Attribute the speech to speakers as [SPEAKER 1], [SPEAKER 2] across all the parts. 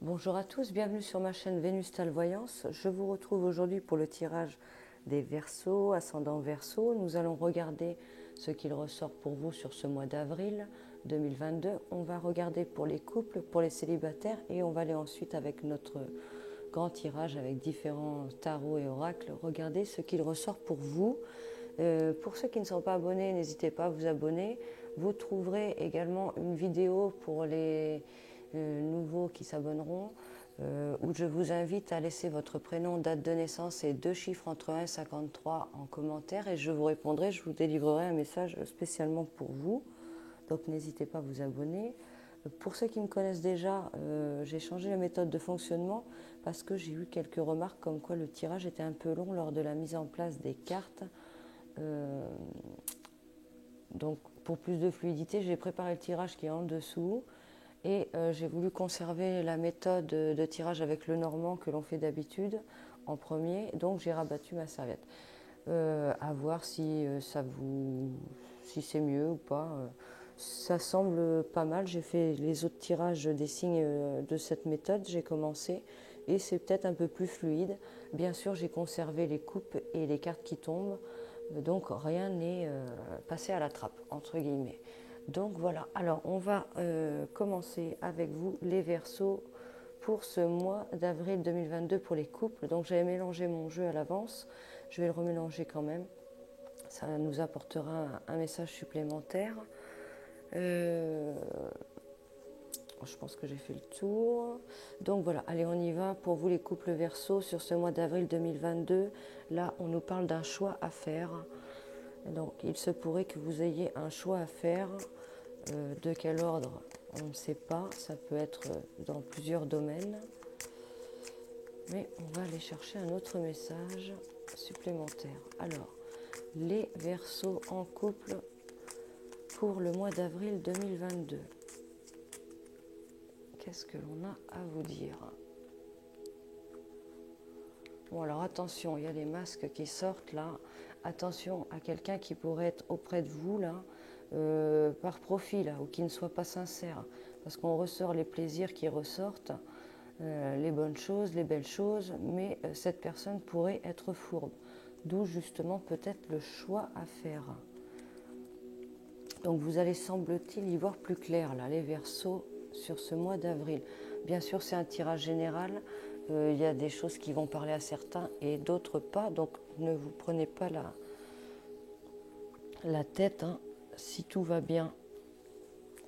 [SPEAKER 1] Bonjour à tous, bienvenue sur ma chaîne Vénustal Voyance. Je vous retrouve aujourd'hui pour le tirage des Verseaux, ascendant Verseau. Nous allons regarder ce qu'il ressort pour vous sur ce mois d'avril 2022. On va regarder pour les couples, pour les célibataires et on va aller ensuite avec notre grand tirage avec différents tarots et oracles. Regardez ce qu'il ressort pour vous. Pour ceux qui ne sont pas abonnés, n'hésitez pas à vous abonner. Vous trouverez également une vidéo pour les nouveaux qui s'abonneront où je vous invite à laisser votre prénom, date de naissance et 2 chiffres entre 1 et 53 en commentaire et je vous répondrai, je vous délivrerai un message spécialement pour vous. Donc n'hésitez pas à vous abonner. Pour ceux qui me connaissent déjà, j'ai changé la méthode de fonctionnement parce que j'ai eu quelques remarques comme quoi le tirage était un peu long lors de la mise en place des cartes. Donc pour plus de fluidité, j'ai préparé le tirage qui est en dessous et j'ai voulu conserver la méthode de tirage avec le normand que l'on fait d'habitude en premier, donc j'ai rabattu ma serviette. À voir si si c'est mieux ou pas. Ça semble pas mal. J'ai fait les autres tirages des signes de cette méthode, j'ai commencé et c'est peut-être un peu plus fluide. Bien sûr, j'ai conservé les coupes et les cartes qui tombent, donc rien n'est passé à la trappe, entre guillemets. Donc voilà, alors on va commencer avec vous les Verseaux pour ce mois d'avril 2022 pour les couples. Donc j'avais mélangé mon jeu à l'avance, je vais le remélanger quand même. Ça nous apportera un message supplémentaire. Je pense que j'ai fait le tour. Donc voilà, allez, on y va. Pour vous les couples Verseaux sur ce mois d'avril 2022, là on nous parle d'un choix à faire. Donc il se pourrait que vous ayez un choix à faire. De quel ordre, on ne sait pas. Ça peut être dans plusieurs domaines. Mais on va aller chercher un autre message supplémentaire. Alors, les Verseaux en couple pour le mois d'avril 2022. Qu'est-ce que l'on a à vous dire? Bon, alors attention, il y a les masques qui sortent là. Attention à quelqu'un qui pourrait être auprès de vous là, par profit là, ou qui ne soit pas sincère. Parce qu'on ressort les plaisirs qui ressortent, les bonnes choses, les belles choses, mais cette personne pourrait être fourbe. D'où justement peut-être le choix à faire. Donc vous allez, semble-t-il, y voir plus clair là, les Verseaux sur ce mois d'avril. Bien sûr, c'est un tirage général. Il y a des choses qui vont parler à certains et d'autres pas. Donc ne vous prenez pas la tête. Hein. Si tout va bien,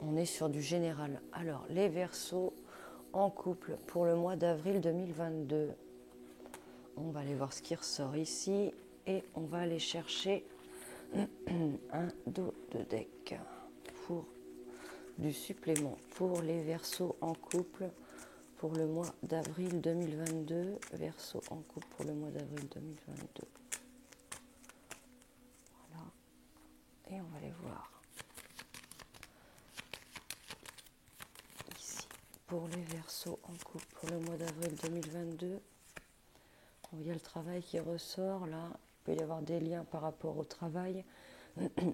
[SPEAKER 1] on est sur du général. Alors, les Verseaux en couple pour le mois d'avril 2022. On va aller voir ce qui ressort ici et on va aller chercher un dos de deck pour du supplément pour les Verseaux en couple pour le mois d'avril 2022. Verseaux en couple pour le mois d'avril 2022. Voilà. Et on va les voir. Ici, pour les Verseaux en couple pour le mois d'avril 2022. Bon, il y a le travail qui ressort là. Il peut y avoir des liens par rapport au travail.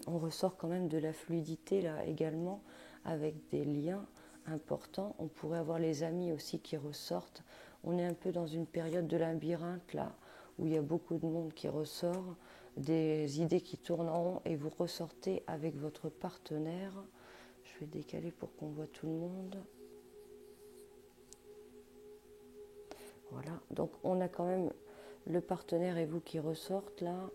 [SPEAKER 1] On ressort quand même de la fluidité là également avec des liens importants. On pourrait avoir les amis aussi qui ressortent. On est un peu dans une période de labyrinthe là où il y a beaucoup de monde qui ressort, des idées qui tournent en rond et vous ressortez avec votre partenaire. Je vais décaler pour qu'on voit tout le monde. Voilà, donc on a quand même le partenaire et vous qui ressortent là,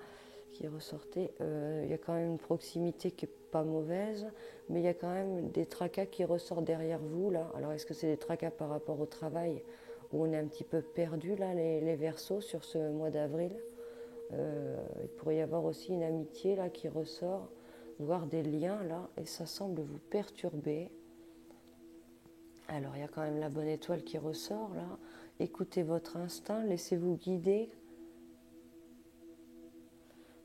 [SPEAKER 1] qui ressortez. Il y a quand même une proximité qui n'est pas mauvaise, mais il y a quand même des tracas qui ressortent derrière vous là. Alors est-ce que c'est des tracas par rapport au travail où on est un petit peu perdu là, les Verseaux sur ce mois d'avril? Il pourrait y avoir aussi une amitié là qui ressort, voire des liens là, et ça semble vous perturber. Alors il y a quand même la bonne étoile qui ressort là. Écoutez votre instinct, laissez-vous guider.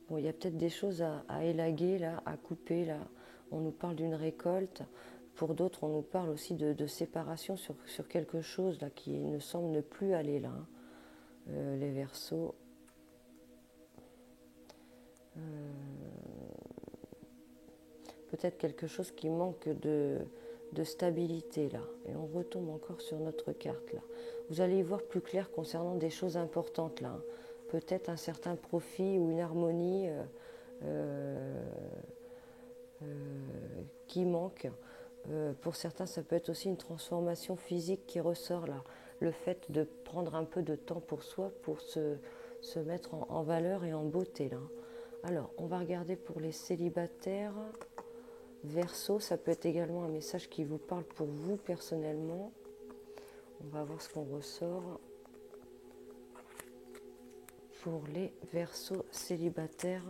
[SPEAKER 1] Bon, il y a peut-être des choses à élaguer là, à couper là. On nous parle d'une récolte. Pour d'autres, on nous parle aussi de séparation sur quelque chose là qui ne semble ne plus aller là. Les Verseaux. Peut-être quelque chose qui manque de stabilité là. Et on retombe encore sur notre carte là. Vous allez y voir plus clair concernant des choses importantes là. Peut-être un certain profit ou une harmonie qui manque. Pour certains, ça peut être aussi une transformation physique qui ressort là. Le fait de prendre un peu de temps pour soi, pour se mettre en valeur et en beauté là. Alors, on va regarder pour les célibataires. Verseau, ça peut être également un message qui vous parle pour vous personnellement. On va voir ce qu'on ressort pour les Verseaux célibataires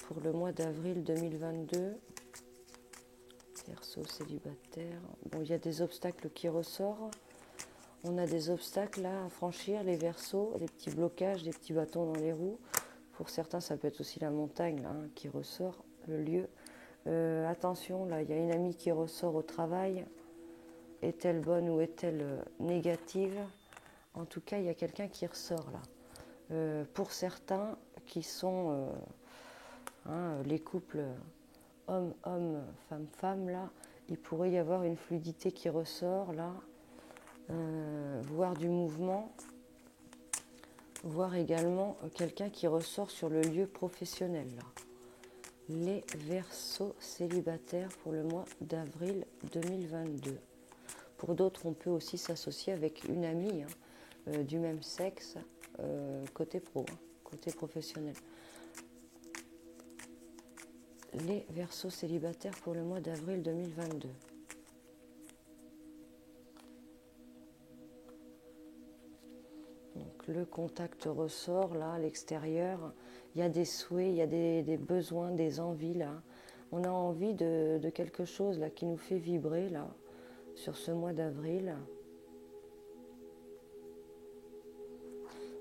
[SPEAKER 1] pour le mois d'avril 2022. Verseau célibataire. Bon, il y a des obstacles qui ressortent. On a des obstacles là à franchir, les Verseaux, des petits blocages, des petits bâtons dans les roues. Pour certains, ça peut être aussi la montagne là, qui ressort, le lieu. Attention, là, il y a une amie qui ressort au travail. Est-elle bonne ou est-elle négative? En tout cas, il y a quelqu'un qui ressort là. Pour certains qui sont les couples homme-homme, femme-femme, là, il pourrait y avoir une fluidité qui ressort là, voire du mouvement, voire également quelqu'un qui ressort sur le lieu professionnel là. Les Verseaux célibataires pour le mois d'avril 2022. Pour d'autres, on peut aussi s'associer avec une amie du même sexe, côté pro, côté professionnel. Les Verseaux célibataires pour le mois d'avril 2022. Donc, le contact ressort là à l'extérieur. Il y a des souhaits, il y a des besoins, des envies là. On a envie de quelque chose là qui nous fait vibrer là sur ce mois d'avril.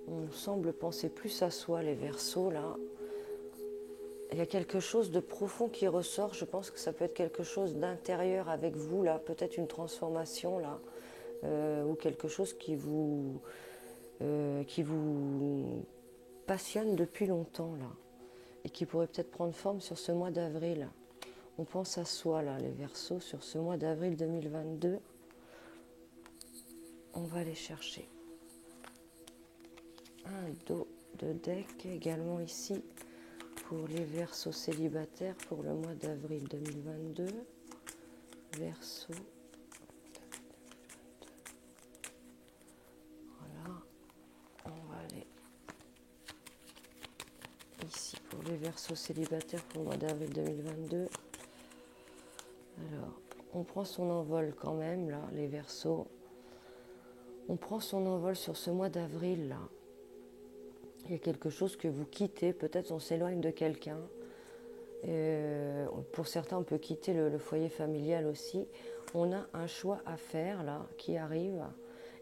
[SPEAKER 1] On semble penser plus à soi, les Verseaux là. Il y a quelque chose de profond qui ressort. Je pense que ça peut être quelque chose d'intérieur avec vous là, peut-être une transformation là, ou quelque chose qui vous passionne depuis longtemps là, et qui pourrait peut-être prendre forme sur ce mois d'avril. On pense à soi là, les Verseaux, sur ce mois d'avril 2022. On va aller chercher un dos de deck également ici pour les Verseaux célibataires pour le mois d'avril 2022. Verseaux. Voilà. On va aller ici pour les Verseaux célibataires pour le mois d'avril 2022. Alors, on prend son envol quand même là, les Verseaux. On prend son envol sur ce mois d'avril là. Il y a quelque chose que vous quittez, peut-être on s'éloigne de quelqu'un. Pour certains, on peut quitter le foyer familial aussi. On a un choix à faire là, qui arrive.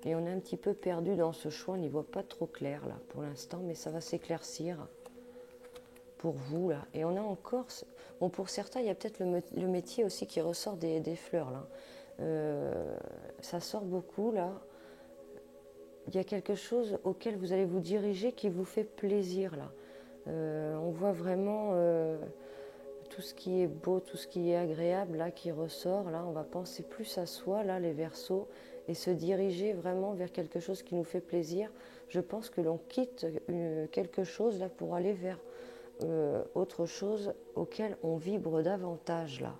[SPEAKER 1] Et on est un petit peu perdu dans ce choix, on n'y voit pas trop clair là pour l'instant, mais ça va s'éclaircir pour vous là. Et on a encore, bon pour certains, il y a peut-être le métier aussi qui ressort des fleurs là. Ça sort beaucoup là. Il y a quelque chose auquel vous allez vous diriger qui vous fait plaisir là. On voit vraiment tout ce qui est beau, tout ce qui est agréable là qui ressort. Là, on va penser plus à soi là, les Verseaux, et se diriger vraiment vers quelque chose qui nous fait plaisir. Je pense que l'on quitte quelque chose là pour aller vers autre chose auquel on vibre davantage là.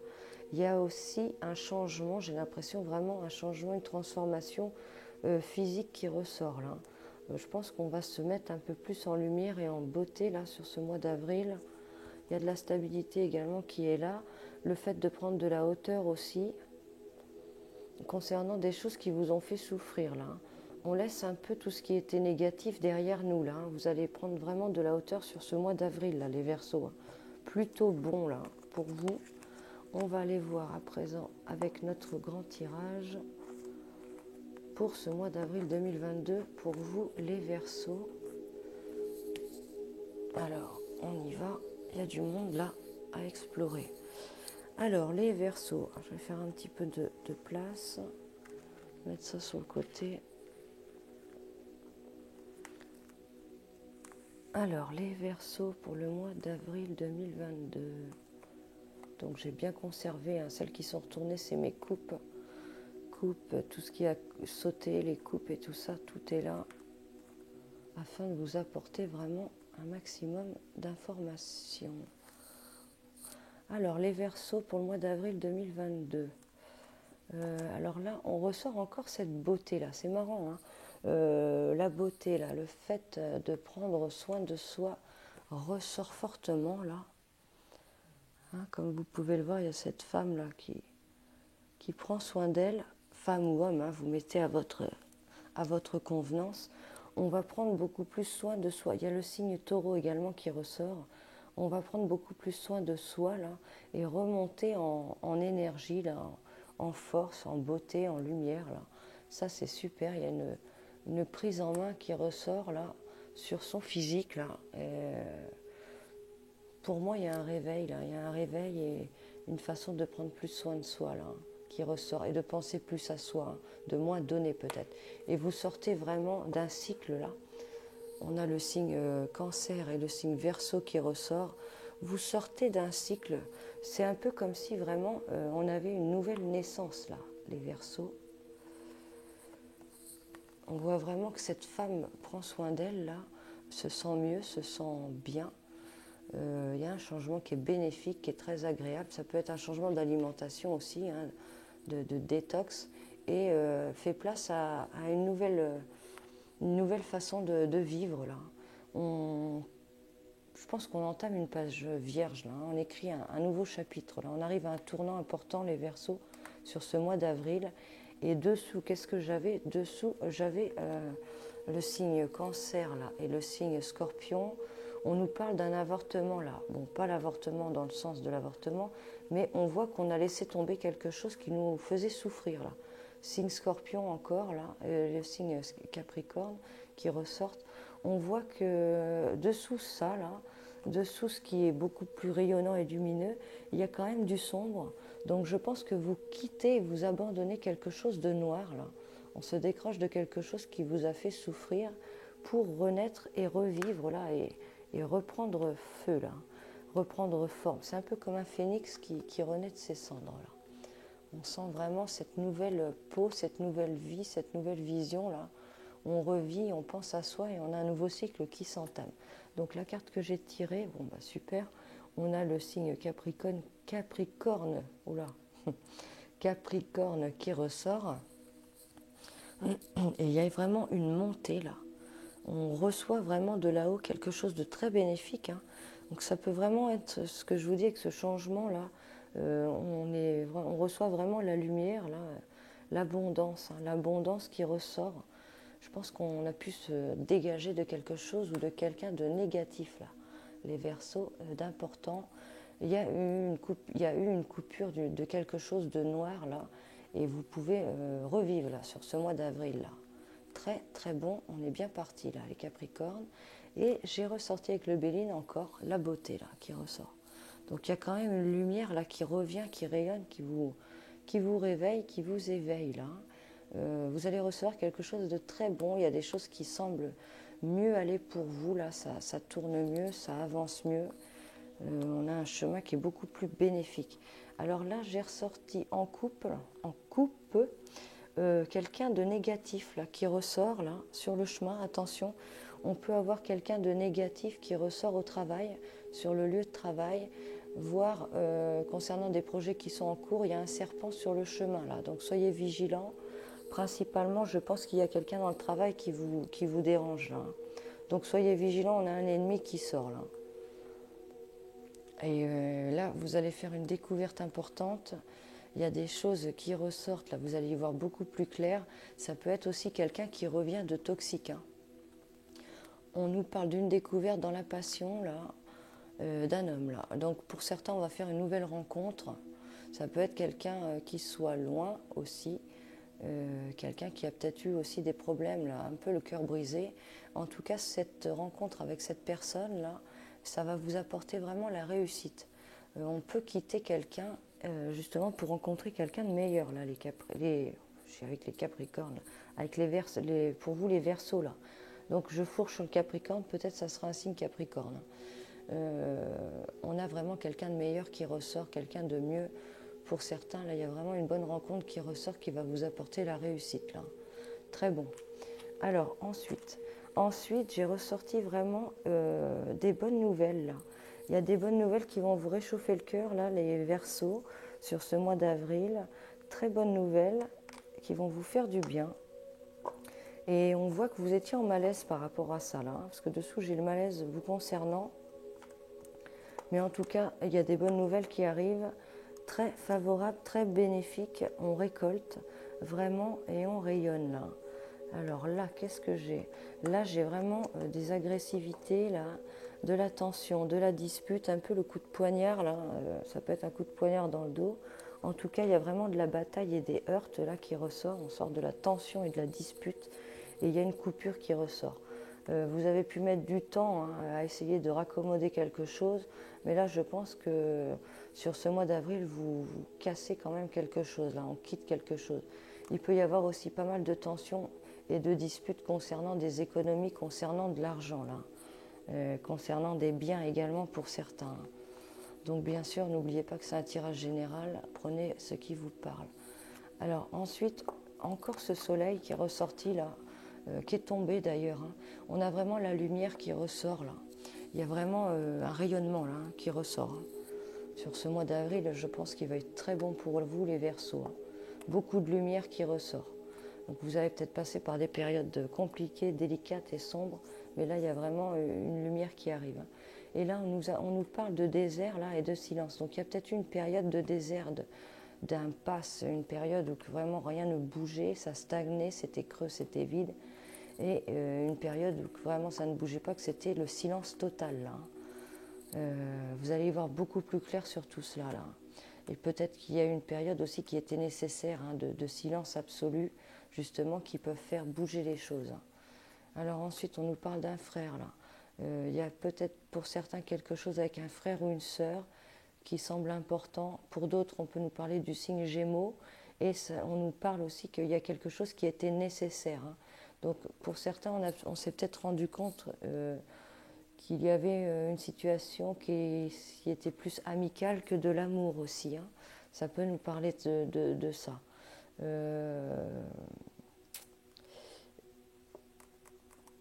[SPEAKER 1] Il y a aussi un changement, j'ai l'impression vraiment un changement, une transformation physique qui ressort là. Je pense qu'on va se mettre un peu plus en lumière et en beauté là sur ce mois d'avril. Il y a de la stabilité également qui est là. Le fait de prendre de la hauteur aussi concernant des choses qui vous ont fait souffrir là. On laisse un peu tout ce qui était négatif derrière nous là. Vous allez prendre vraiment de la hauteur sur ce mois d'avril là, les Verseaux. Plutôt bon là pour vous. On va aller voir à présent avec notre grand tirage pour ce mois d'avril 2022 pour vous les Verseaux. Alors, on y va. Il y a du monde là à explorer. Alors, les Verseaux, je vais faire un petit peu de place. Mettre ça sur le côté. Alors, les Verseaux pour le mois d'avril 2022. Donc j'ai bien conservé, hein. Celles qui sont retournées, c'est mes coupes. Tout ce qui a sauté, les coupes et tout ça, tout est là, afin de vous apporter vraiment un maximum d'informations. Alors les Verseaux pour le mois d'avril 2022. Alors là, on ressort encore cette beauté-là, c'est marrant, hein. La beauté, là, le fait de prendre soin de soi ressort fortement, là. Hein, comme vous pouvez le voir, il y a cette femme-là qui prend soin d'elle, femme ou homme, hein, vous mettez à votre convenance. On va prendre beaucoup plus soin de soi. Il y a le signe taureau également qui ressort. On va prendre beaucoup plus soin de soi, là, et remonter en énergie, là, en force, en beauté, en lumière, là. Ça, c'est super. Il y a une prise en main qui ressort, là, sur son physique, là. Pour moi, il y a un réveil, là. Il y a un réveil et une façon de prendre plus soin de soi, là, qui ressort, et de penser plus à soi, hein, de moins donner peut-être. Et vous sortez vraiment d'un cycle, là. On a le signe cancer et le signe verseau qui ressort. Vous sortez d'un cycle. C'est un peu comme si vraiment on avait une nouvelle naissance, là, les verseaux. On voit vraiment que cette femme prend soin d'elle, là, se sent mieux, se sent bien. Il y a un changement qui est bénéfique, qui est très agréable. Ça peut être un changement d'alimentation aussi, hein, de détox, et fait place à une nouvelle façon de vivre, là. Je pense qu'on entame une page vierge, là, hein. On écrit un nouveau chapitre, là. On arrive à un tournant important, les Verseaux, sur ce mois d'avril. Et dessous, qu'est-ce que j'avais? Dessous, j'avais le signe cancer, là, et le signe scorpion. On nous parle d'un avortement, là. Bon, pas l'avortement dans le sens de l'avortement, mais on voit qu'on a laissé tomber quelque chose qui nous faisait souffrir, là. Signe scorpion encore, là, le signe capricorne qui ressortent. On voit que dessous ça, là, dessous ce qui est beaucoup plus rayonnant et lumineux, il y a quand même du sombre. Donc je pense que vous quittez, vous abandonnez quelque chose de noir, là. On se décroche de quelque chose qui vous a fait souffrir pour renaître et revivre, là, et reprendre feu, là, reprendre forme. C'est un peu comme un phénix qui renaît de ses cendres, là. On sent vraiment cette nouvelle peau, cette nouvelle vie, cette nouvelle vision, là. On revit, on pense à soi et on a un nouveau cycle qui s'entame. Donc la carte que j'ai tirée, bon bah super, on a le signe Capricorne, oula, Capricorne qui ressort. Et il y a vraiment une montée là. On reçoit vraiment de là-haut quelque chose de très bénéfique, hein. Donc ça peut vraiment être ce que je vous dis avec ce changement là. On reçoit vraiment la lumière là, l'abondance, hein, l'abondance qui ressort. Je pense qu'on a pu se dégager de quelque chose ou de quelqu'un de négatif là. Les Verseaux, d'important. Il y a eu une coupure de quelque chose de noir là, et vous pouvez revivre là sur ce mois d'avril là. Très très bon, on est bien parti là, les Capricornes. Et j'ai ressorti avec le Béline encore la beauté là qui ressort. Donc il y a quand même une lumière là qui revient, qui rayonne, qui vous réveille, qui vous éveille là. Vous allez recevoir quelque chose de très bon. Il y a des choses qui semblent mieux aller pour vous là, ça tourne mieux, ça avance mieux. On a un chemin qui est beaucoup plus bénéfique. Alors là, j'ai ressorti en coupe quelqu'un de négatif là, qui ressort là, sur le chemin. Attention, on peut avoir quelqu'un de négatif qui ressort au travail, sur le lieu de travail, voire concernant des projets qui sont en cours, il y a un serpent sur le chemin là. Donc soyez vigilants. Principalement, je pense qu'il y a quelqu'un dans le travail qui vous dérange là. Donc soyez vigilants, on a un ennemi qui sort là. Et là, vous allez faire une découverte importante. Il y a des choses qui ressortent, là, vous allez y voir beaucoup plus clair. Ça peut être aussi quelqu'un qui revient de toxique, hein. On nous parle d'une découverte dans la passion, là, d'un homme, là. Donc pour certains, on va faire une nouvelle rencontre. Ça peut être quelqu'un qui soit loin aussi. Quelqu'un qui a peut-être eu aussi des problèmes, là, un peu le cœur brisé. En tout cas, cette rencontre avec cette personne-là, ça va vous apporter vraiment la réussite. On peut quitter quelqu'un justement pour rencontrer quelqu'un de meilleur, là, je suis avec les Capricornes, avec pour vous les Verseaux, là. Donc je fourche sur le Capricorne, peut-être ça sera un signe Capricorne. on a vraiment quelqu'un de meilleur qui ressort, quelqu'un de mieux. Pour certains, là, il y a vraiment une bonne rencontre qui ressort qui va vous apporter la réussite. Là. Très bon. Alors, ensuite j'ai ressorti vraiment des bonnes nouvelles. Là. Il y a des bonnes nouvelles qui vont vous réchauffer le cœur, là, les Verseaux, sur ce mois d'avril. Très bonnes nouvelles qui vont vous faire du bien. Et on voit que vous étiez en malaise par rapport à ça, là, hein, parce que dessous, j'ai le malaise vous concernant. Mais en tout cas, il y a des bonnes nouvelles qui arrivent, très favorables, très bénéfiques. On récolte vraiment et on rayonne, là. Alors là, qu'est-ce que j'ai? Là, j'ai vraiment des agressivités, là, de la tension, de la dispute, un peu le coup de poignard, là. Ça peut être un coup de poignard dans le dos. En tout cas, il y a vraiment de la bataille et des heurts, là, qui ressortent. On sort de la tension et de la dispute. Et il y a une coupure qui ressort. Vous avez pu mettre du temps hein, à essayer de raccommoder quelque chose, mais là je pense que sur ce mois d'avril, vous cassez quand même quelque chose, là, on quitte quelque chose. Il peut y avoir aussi pas mal de tensions et de disputes concernant des économies, concernant de l'argent, là, concernant des biens également pour certains. Donc bien sûr, n'oubliez pas que c'est un tirage général, prenez ce qui vous parle. Alors ensuite, encore ce soleil qui est ressorti là, qui est tombé d'ailleurs. Hein. On a vraiment la lumière qui ressort là. Il y a vraiment un rayonnement là qui ressort. Hein. Sur ce mois d'avril, je pense qu'il va être très bon pour vous les Verseaux. Hein. Beaucoup de lumière qui ressort. Donc vous avez peut-être passé par des périodes compliquées, délicates et sombres, mais là il y a vraiment une lumière qui arrive. Hein. Et là on nous parle de désert là et de silence. Donc il y a peut-être une période de désert, d'impasse, une période où vraiment rien ne bougeait, ça stagnait, c'était creux, c'était vide. Et une période où vraiment ça ne bougeait pas, que c'était le silence total. Là. Vous allez y voir beaucoup plus clair sur tout cela. Là. Et peut-être qu'il y a une période aussi qui était nécessaire, hein, de silence absolu, justement, qui peuvent faire bouger les choses. Hein. Alors ensuite, on nous parle d'un frère. Là. Il y a peut-être pour certains quelque chose avec un frère ou une sœur qui semble important. Pour d'autres, on peut nous parler du signe Gémeaux. Et ça, on nous parle aussi qu'il y a quelque chose qui était nécessaire. Hein. Donc pour certains, on s'est peut-être rendu compte qu'il y avait une situation qui était plus amicale que de l'amour aussi. Hein. Ça peut nous parler de ça.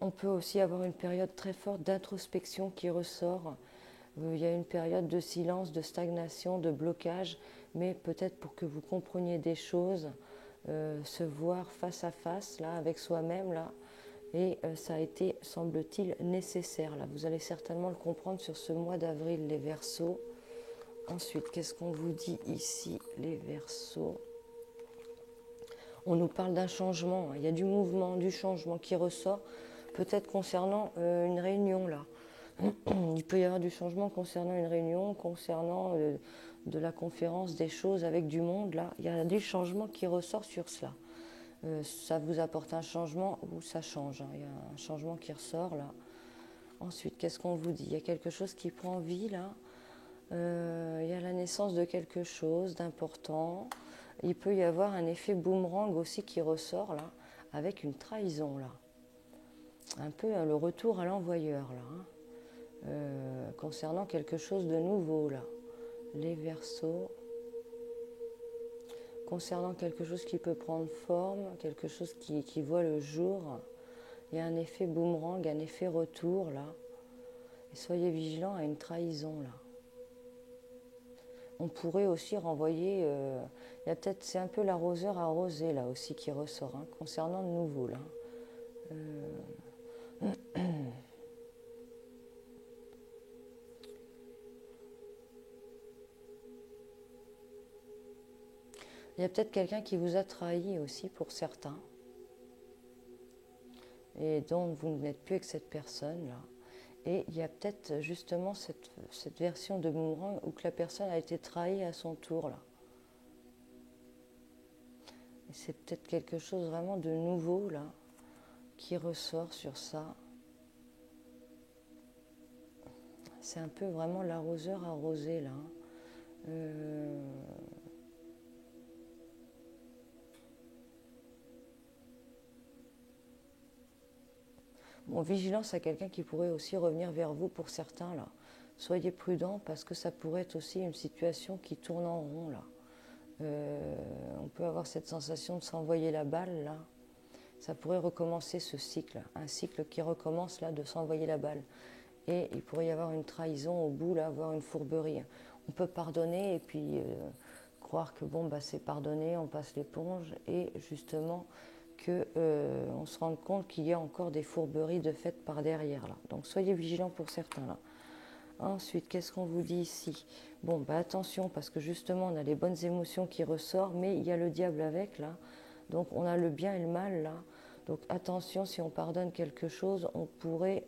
[SPEAKER 1] On peut aussi avoir une période très forte d'introspection qui ressort. Il y a une période de silence, de stagnation, de blocage, mais peut-être pour que vous compreniez des choses, se voir face à face, là, avec soi-même, là, et ça a été, semble-t-il, nécessaire. Là. Vous allez certainement le comprendre sur ce mois d'avril, les Verseaux. Ensuite, qu'est-ce qu'on vous dit ici, les Verseaux? On nous parle d'un changement. Il y a du mouvement, du changement qui ressort, peut-être concernant une réunion, là. Il peut y avoir du changement concernant une réunion, concernant de la conférence, des choses avec du monde, là. Il y a du changement qui ressort sur cela. Ça vous apporte un changement ou ça change. Hein. Il y a un changement qui ressort là. Ensuite, qu'est-ce qu'on vous dit? Il y a quelque chose qui prend vie là. Il y a la naissance de quelque chose d'important. Il peut y avoir un effet boomerang aussi qui ressort là, avec une trahison là. Un peu le retour à l'envoyeur là. Hein. Concernant quelque chose de nouveau là. Les Verseaux. Concernant quelque chose qui peut prendre forme, quelque chose qui voit le jour, il y a un effet boomerang, un effet retour là. Et soyez vigilants à une trahison là. On pourrait aussi renvoyer, il y a peut-être, c'est un peu l'arroseur arrosé là aussi qui ressort, hein, concernant de nouveau là. Il y a peut-être quelqu'un qui vous a trahi aussi pour certains. Et donc vous n'êtes plus avec cette personne là. Et il y a peut-être justement cette version de boomerang où que la personne a été trahie à son tour là. Et c'est peut-être quelque chose vraiment de nouveau là qui ressort sur ça. C'est un peu vraiment l'arroseur arrosé là. Bon, vigilance à quelqu'un qui pourrait aussi revenir vers vous pour certains là. soyez prudents parce que ça pourrait être aussi une situation qui tourne en rond là. On peut avoir cette sensation de s'envoyer la balle là. Ça pourrait recommencer ce cycle, un cycle qui recommence là de s'envoyer la balle. Et il pourrait y avoir une trahison au bout, là, avoir une fourberie. On peut pardonner et puis croire que bon, bah, c'est pardonné, on passe l'éponge, et justement qu'on se rende compte qu'il y a encore des fourberies de fait par derrière. Là. Donc soyez vigilants pour certains. Là. Ensuite, qu'est-ce qu'on vous dit ici? Bon, bah, attention, parce que justement, on a les bonnes émotions qui ressortent, mais il y a le diable avec, là. Donc on a le bien et le mal, là. Donc attention, si on pardonne quelque chose, on pourrait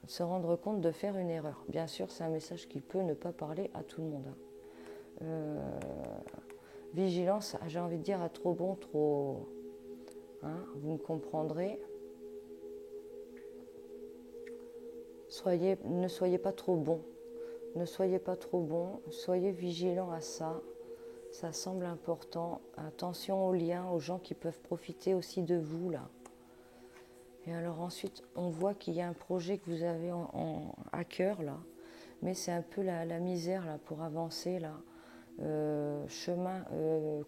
[SPEAKER 1] se rendre compte de faire une erreur. Bien sûr, c'est un message qui peut ne pas parler à tout le monde. Vigilance, j'ai envie de dire, à trop bon, trop... Hein, vous me comprendrez. Ne soyez pas trop bon. Ne soyez pas trop bon. Soyez vigilants à ça. Ça semble important. Attention aux liens, aux gens qui peuvent profiter aussi de vous, là. Et alors ensuite, on voit qu'il y a un projet que vous avez à cœur, là. Mais c'est un peu la misère, là, pour avancer, là. Chemin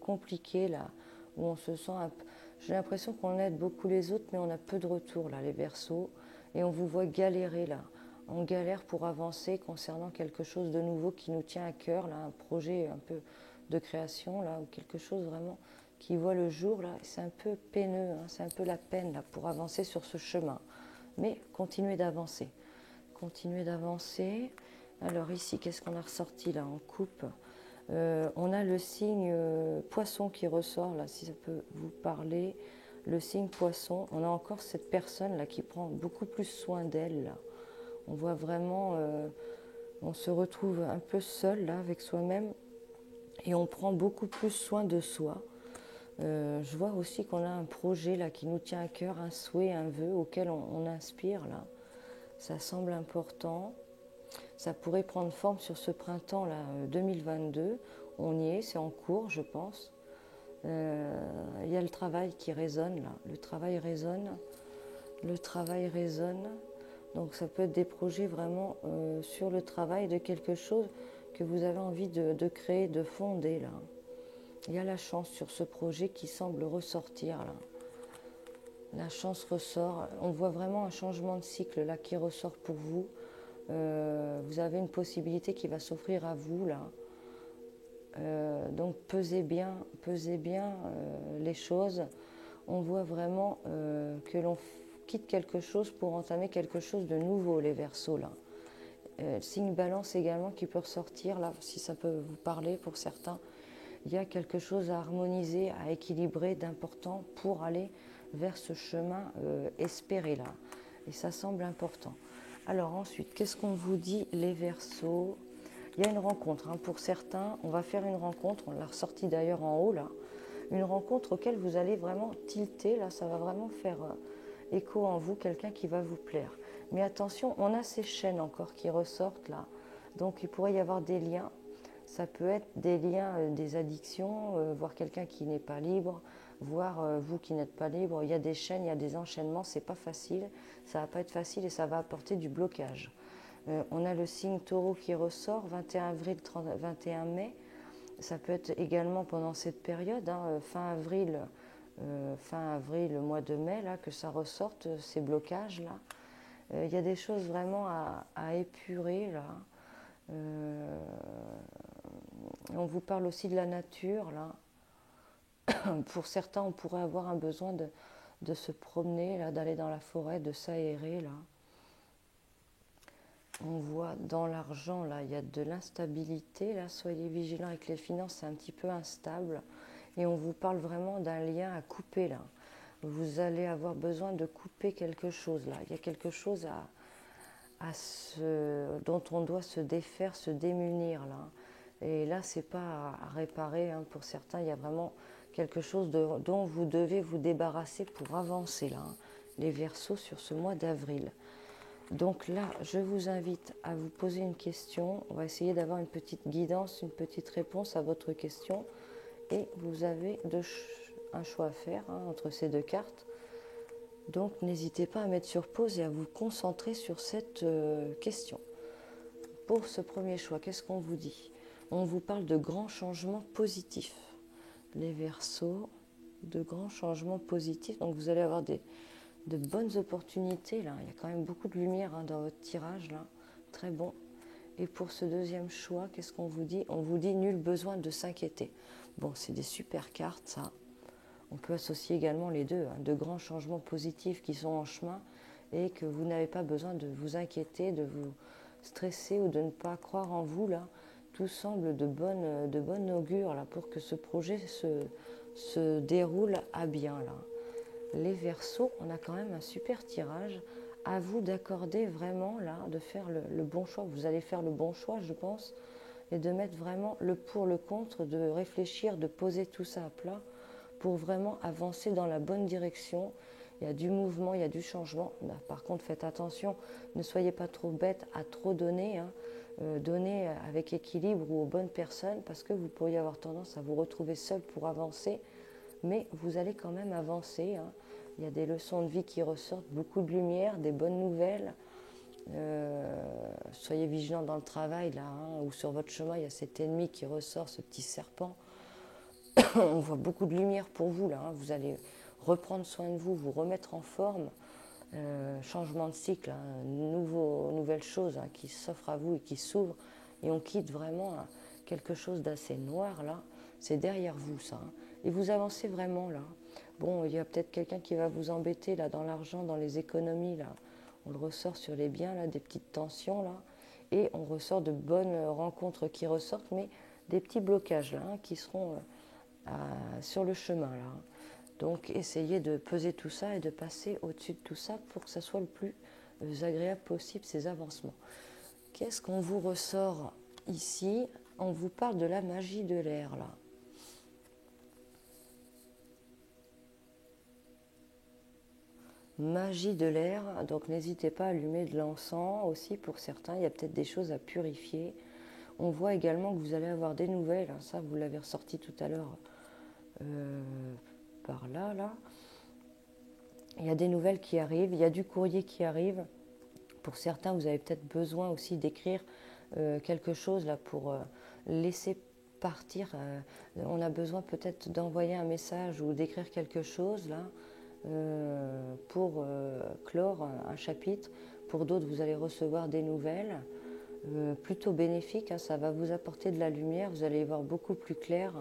[SPEAKER 1] compliqué, là, où on se sent un peu... J'ai l'impression qu'on aide beaucoup les autres, mais on a peu de retour, là, les Verseaux. Et on vous voit galérer, là. On galère pour avancer concernant quelque chose de nouveau qui nous tient à cœur, là, un projet un peu de création, là, ou quelque chose vraiment qui voit le jour, là. C'est un peu peineux, hein, c'est un peu la peine, là, pour avancer sur ce chemin. Mais continuez d'avancer. Continuez d'avancer. Alors ici, qu'est-ce qu'on a ressorti, là, en coupe? On a le signe poisson qui ressort, là, si ça peut vous parler. Le signe poisson, on a encore cette personne là qui prend beaucoup plus soin d'elle. Là. On voit vraiment, on se retrouve un peu seul là avec soi-même et on prend beaucoup plus soin de soi. Je vois aussi qu'on a un projet là qui nous tient à cœur, un souhait, un vœu auquel on inspire là. Ça semble important. Ça pourrait prendre forme sur ce printemps là, 2022. On y est, c'est en cours, je pense. Il y a le travail qui résonne là. Le travail résonne. Le travail résonne. Donc ça peut être des projets vraiment sur le travail de quelque chose que vous avez envie de créer, de fonder là. Il y a la chance sur ce projet qui semble ressortir là. La chance ressort. On voit vraiment un changement de cycle là qui ressort pour vous. Vous avez une possibilité qui va s'offrir à vous là. Donc pesez bien les choses. On voit vraiment que l'on quitte quelque chose pour entamer quelque chose de nouveau, les Verseaux là. Signe balance également qui peut ressortir là, si ça peut vous parler pour certains. Il y a quelque chose à harmoniser, à équilibrer d'important pour aller vers ce chemin espéré là. Et ça semble important. Alors ensuite, qu'est-ce qu'on vous dit les Verseaux? Il y a une rencontre, hein, pour certains, on va faire une rencontre, on l'a ressorti d'ailleurs en haut là, une rencontre auquel vous allez vraiment tilter, là ça va vraiment faire écho en vous, quelqu'un qui va vous plaire. Mais attention, on a ces chaînes encore qui ressortent là, donc il pourrait y avoir des liens, ça peut être des liens, des addictions, voire quelqu'un qui n'est pas libre, voire vous qui n'êtes pas libre, il y a des chaînes, il y a des enchaînements, c'est pas facile, ça va pas être facile et ça va apporter du blocage. On a le signe taureau qui ressort, 21 avril, 21 mai. Ça peut être également pendant cette période, hein, fin avril, le mois de mai, là, que ça ressorte, ces blocages-là. Il y a des choses vraiment à épurer, là. On vous parle aussi de la nature, là. Pour certains, on pourrait avoir un besoin de se promener, là, d'aller dans la forêt, de s'aérer, là. On voit dans l'argent, là, il y a de l'instabilité. Là, soyez vigilants avec les finances, c'est un petit peu instable. Et on vous parle vraiment d'un lien à couper, là. Vous allez avoir besoin de couper quelque chose, là. Il y a quelque chose dont on doit se défaire, se démunir, là. Et là, c'est pas à réparer, hein. Pour certains, il y a vraiment quelque chose dont vous devez vous débarrasser pour avancer, là, hein. Les Verseaux sur ce mois d'avril. Donc là, je vous invite à vous poser une question. On va essayer d'avoir une petite guidance, une petite réponse à votre question. Et vous avez un choix à faire, hein, entre ces deux cartes. Donc n'hésitez pas à mettre sur pause et à vous concentrer sur cette question. Pour ce premier choix, qu'est-ce qu'on vous dit? On vous parle de grands changements positifs. Les Verseaux, de grands changements positifs. Donc vous allez avoir de bonnes opportunités là. Il y a quand même beaucoup de lumière dans votre tirage là. Très bon. Et pour ce deuxième choix, qu'est-ce qu'on vous dit? On vous dit nul besoin de s'inquiéter. Bon, c'est des super cartes ça. On peut associer également les deux, de grands changements positifs qui sont en chemin et que vous n'avez pas besoin de vous inquiéter, de vous stresser ou de ne pas croire en vous là. Tout semble de bonne augure là, pour que ce projet se déroule à bien là. Les Verseaux, on a quand même un super tirage. À vous d'accorder vraiment là, de faire le bon choix. Vous allez faire le bon choix, je pense, et de mettre vraiment le pour, le contre, de réfléchir, de poser tout ça à plat pour vraiment avancer dans la bonne direction. Il y a du mouvement, il y a du changement. Par contre, faites attention, ne soyez pas trop bête à trop donner. Donnez avec équilibre ou aux bonnes personnes parce que vous pourriez avoir tendance à vous retrouver seul pour avancer. Mais vous allez quand même avancer. Il y a des leçons de vie qui ressortent, beaucoup de lumière, des bonnes nouvelles. Soyez vigilants dans le travail là, ou sur votre chemin, il y a cet ennemi qui ressort, ce petit serpent. On voit beaucoup de lumière pour vous là. Vous allez reprendre soin de vous, vous remettre en forme. Changement de cycle, nouvelles choses qui s'offrent à vous et qui s'ouvrent. Et on quitte vraiment quelque chose d'assez noir là. C'est derrière vous ça. Et vous avancez vraiment là. Bon, il y a peut-être quelqu'un qui va vous embêter là dans l'argent, dans les économies là. On le ressort sur les biens là, des petites tensions là. Et on ressort de bonnes rencontres qui ressortent, mais des petits blocages là qui seront sur le chemin là. Donc essayez de peser tout ça et de passer au-dessus de tout ça pour que ça soit le plus agréable possible, ces avancements. Qu'est-ce qu'on vous ressort ici? On vous parle de la magie de l'air là. Magie de l'air, donc n'hésitez pas à allumer de l'encens aussi pour certains, il y a peut-être des choses à purifier. On voit également que vous allez avoir des nouvelles, ça vous l'avez ressorti tout à l'heure par là. Il y a des nouvelles qui arrivent, il y a du courrier qui arrive. Pour certains, vous avez peut-être besoin aussi d'écrire quelque chose là pour laisser partir. On a besoin peut-être d'envoyer un message ou d'écrire quelque chose là pour clore un chapitre. Pour d'autres, vous allez recevoir des nouvelles plutôt bénéfiques. Ça va vous apporter de la lumière. Vous allez y voir beaucoup plus clair.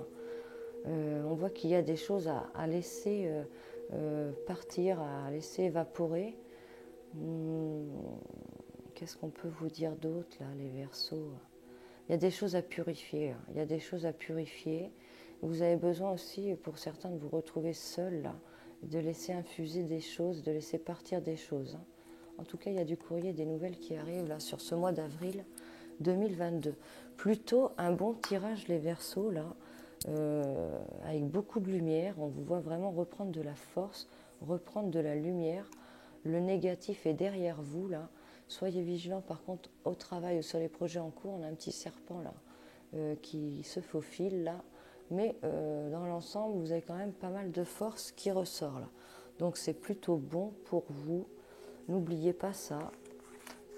[SPEAKER 1] On voit qu'il y a des choses à laisser partir, à laisser évaporer. Qu'est-ce qu'on peut vous dire d'autre là, les Verseaux? Il y a des choses à purifier. Il y a des choses à purifier. Vous avez besoin aussi, pour certains, de vous retrouver seul là, de laisser infuser des choses, de laisser partir des choses. En tout cas, il y a du courrier, des nouvelles qui arrivent là sur ce mois d'avril 2022. Plutôt un bon tirage, les Verseaux là. Avec beaucoup de lumière, on vous voit vraiment reprendre de la force, reprendre de la lumière. Le négatif est derrière vous là. Soyez vigilants par contre au travail ou sur les projets en cours. On a un petit serpent là qui se faufile là, mais dans l'ensemble vous avez quand même pas mal de force qui ressort là. Donc c'est plutôt bon pour vous. N'oubliez pas ça.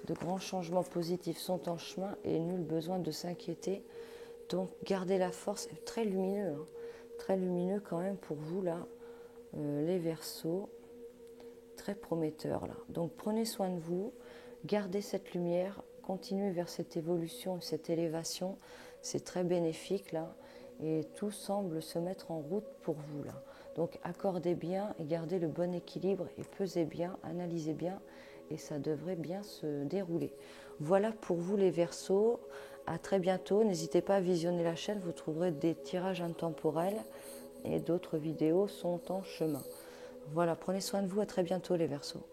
[SPEAKER 1] De grands changements positifs sont en chemin et nul besoin de s'inquiéter. Donc gardez la force, très lumineux, très lumineux quand même pour vous là, les Verseaux, très prometteur là. Donc prenez soin de vous, gardez cette lumière, continuez vers cette évolution, cette élévation, c'est très bénéfique là, et tout semble se mettre en route pour vous là. Donc accordez bien et gardez le bon équilibre et pesez bien, analysez bien, et ça devrait bien se dérouler. Voilà pour vous les Verseaux. À très bientôt. N'hésitez pas à visionner la chaîne. Vous trouverez des tirages intemporels et d'autres vidéos sont en chemin. Voilà, prenez soin de vous. À très bientôt les Verseaux.